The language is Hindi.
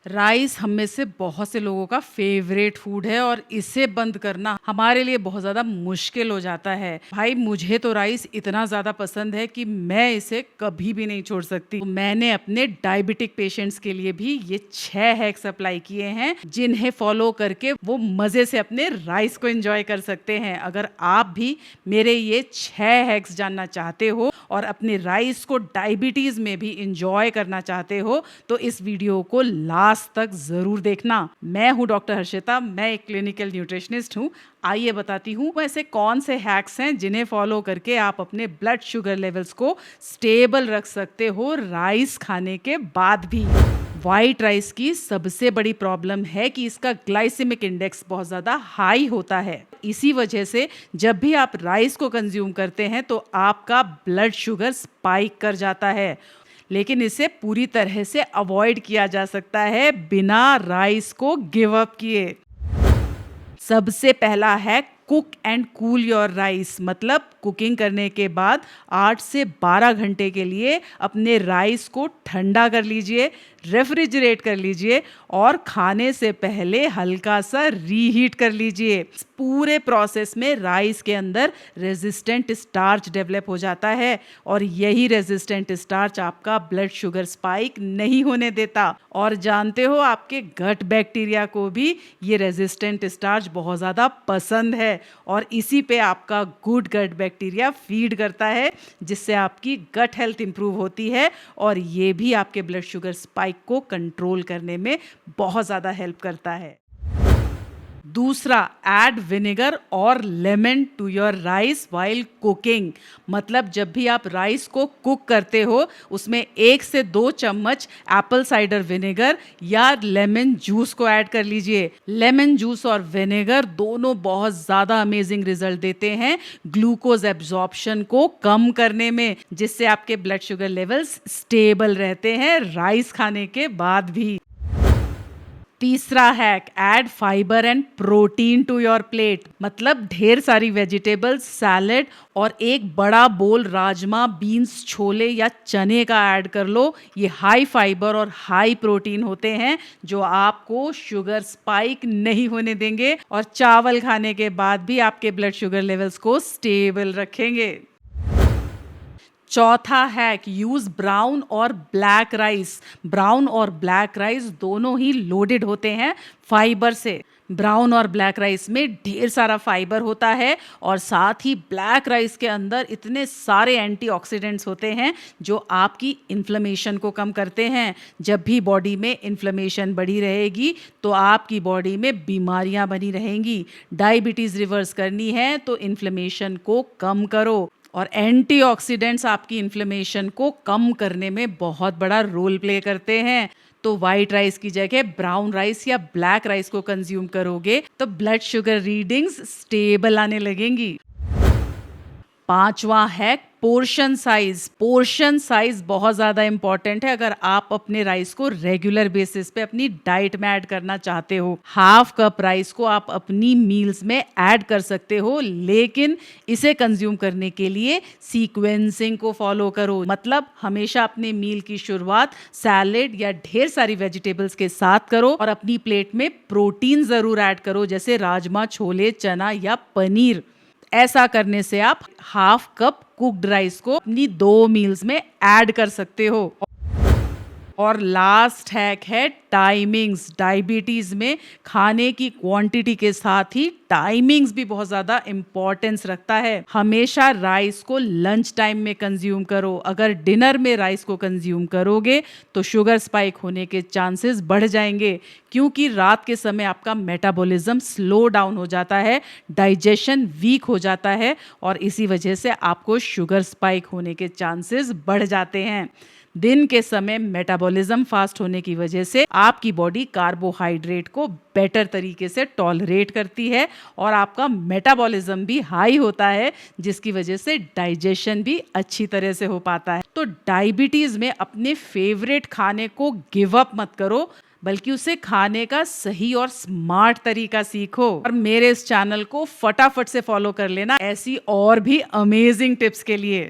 राइस हम में से बहुत से लोगों का फेवरेट फूड है और इसे बंद करना हमारे लिए बहुत ज़्यादा मुश्किल हो जाता है। भाई मुझे तो राइस इतना ज़्यादा पसंद है कि मैं इसे कभी भी नहीं छोड़ सकती। तो मैंने अपने डायबिटिक पेशेंट्स के लिए भी ये 6 हैक्स अप्लाई किए हैं जिन्हें फॉलो करके वो मज़े से अपने राइस को एंजॉय कर सकते हैं। अगर आप भी मेरे ये 6 हैक्स जानना चाहते हो और अपने राइस को डायबिटीज़ में भी इंजॉय करना चाहते हो तो इस वीडियो को लास्ट तक जरूर देखना। मैं हूं डॉक्टर हर्षिता, मैं एक क्लिनिकल न्यूट्रिशनिस्ट हूं। आइए बताती हूं वो ऐसे कौन से हैक्स हैं जिन्हें फॉलो करके आप अपने ब्लड शुगर लेवल्स को स्टेबल रख सकते हो राइस खाने के बाद भी। वाइट राइस की सबसे बड़ी प्रॉब्लम है कि इसका ग्लाइसेमिक इंडेक्स बहुत ज़्यादा हाई होता है। इसी वजह से जब भी आप राइस को कंज्यूम करते हैं तो आपका ब्लड शुगर स्पाइक कर जाता है, लेकिन इसे पूरी तरह से अवॉइड किया जा सकता है बिना राइस को गिव अप किए। सबसे पहला है cook and cool your rice, मतलब कुकिंग करने के बाद 8 से 12 घंटे के लिए अपने राइस को ठंडा कर लीजिए, रेफ्रिजरेट कर लीजिए और खाने से पहले हल्का सा रीहीट कर लीजिए। इस पूरे प्रोसेस में राइस के अंदर रेजिस्टेंट स्टार्च डेवलप हो जाता है और यही रेजिस्टेंट स्टार्च आपका ब्लड शुगर स्पाइक नहीं होने देता। और जानते हो आपके गट बैक्टीरिया को भी ये रेजिस्टेंट स्टार्च बहुत ज़्यादा पसंद है और इसी पे आपका गुड गट बैक्टीरिया फीड करता है, जिससे आपकी गट हेल्थ इंप्रूव होती है और ये भी आपके ब्लड शुगर स्पाइक को कंट्रोल करने में बहुत ज़्यादा हेल्प करता है। दूसरा, ऐड विनेगर और lemon to your rice while cooking, मतलब जब भी आप राइस को कुक करते हो उसमें 1 से 2 चम्मच एप्पल साइडर विनेगर या लेमन जूस को ऐड कर लीजिए। लेमन जूस और विनेगर दोनों बहुत ज़्यादा अमेजिंग रिजल्ट देते हैं ग्लूकोज एब्जॉर्प्शन को कम करने में, जिससे आपके ब्लड शुगर लेवल्स स्टेबल रहते हैं राइस खाने के बाद भी। तीसरा hack, add fibre and protein to your plate, मतलब ढेर सारी वेजिटेबल्स, सैलेड और एक बड़ा बोल राजमा, बीन्स, छोले या चने का ऐड कर लो। ये हाई फाइबर और हाई प्रोटीन होते हैं जो आपको शुगर स्पाइक नहीं होने देंगे और चावल खाने के बाद भी आपके ब्लड शुगर लेवल्स को स्टेबल रखेंगे। चौथा हैक, यूज ब्राउन और ब्लैक राइस। ब्राउन और ब्लैक राइस दोनों ही लोडेड होते हैं फाइबर से। ब्राउन और ब्लैक राइस में ढेर सारा फाइबर होता है और साथ ही ब्लैक राइस के अंदर इतने सारे एंटीऑक्सीडेंट्स होते हैं जो आपकी इन्फ्लेमेशन को कम करते हैं। जब भी बॉडी में इन्फ्लेमेशन बढ़ी रहेगी तो आपकी बॉडी में बीमारियां बनी रहेंगी। डायबिटीज़ रिवर्स करनी है तो इन्फ्लेमेशन को कम करो और एंटीऑक्सीडेंट्स आपकी इन्फ्लेमेशन को कम करने में बहुत बड़ा रोल प्ले करते हैं। तो वाइट राइस की जगह ब्राउन राइस या ब्लैक राइस को कंज्यूम करोगे तो ब्लड शुगर रीडिंग्स स्टेबल आने लगेंगी। पांचवा hack, portion size. Portion size बहुत ज़्यादा इंपॉर्टेंट है अगर आप अपने राइस को रेगुलर बेसिस पे अपनी डाइट में ऐड करना चाहते हो। हाफ कप राइस को आप अपनी मील्स में ऐड कर सकते हो, लेकिन इसे कंज्यूम करने के लिए सीक्वेंसिंग को फॉलो करो, मतलब हमेशा अपने मील की शुरुआत सैलेड या ढेर सारी वेजिटेबल्स के साथ करो और अपनी प्लेट में प्रोटीन ज़रूर ऐड करो, जैसे राजमा, छोले, चना या पनीर। ऐसा करने से आप हाफ कप कुक्ड राइस को अपनी 2 मील्स में ऐड कर सकते हो। और लास्ट हैक है टाइमिंग्स। डायबिटीज़ में खाने की क्वांटिटी के साथ ही टाइमिंग्स भी बहुत ज़्यादा इम्पोर्टेंस रखता है। हमेशा राइस को लंच टाइम में कंज्यूम करो। अगर डिनर में राइस को कंज्यूम करोगे तो शुगर स्पाइक होने के चांसेस बढ़ जाएंगे, क्योंकि रात के समय आपका मेटाबॉलिज्म स्लो डाउन हो जाता है, डाइजेशन वीक हो जाता है और इसी वजह से आपको शुगर स्पाइक होने के चांसेस बढ़ जाते हैं। दिन के समय मेटाबॉलिज्म फास्ट होने की वजह से आपकी बॉडी कार्बोहाइड्रेट को बेटर तरीके से टॉलरेट करती है और आपका मेटाबॉलिज्म भी हाई होता है, जिसकी वजह से डाइजेशन भी अच्छी तरह से हो पाता है। तो डायबिटीज़ में अपने फेवरेट खाने को गिव अप मत करो, बल्कि उसे खाने का सही और स्मार्ट तरीका सीखो। और मेरे इस चैनल को फटाफट से फॉलो कर लेना ऐसी और भी अमेजिंग टिप्स के लिए।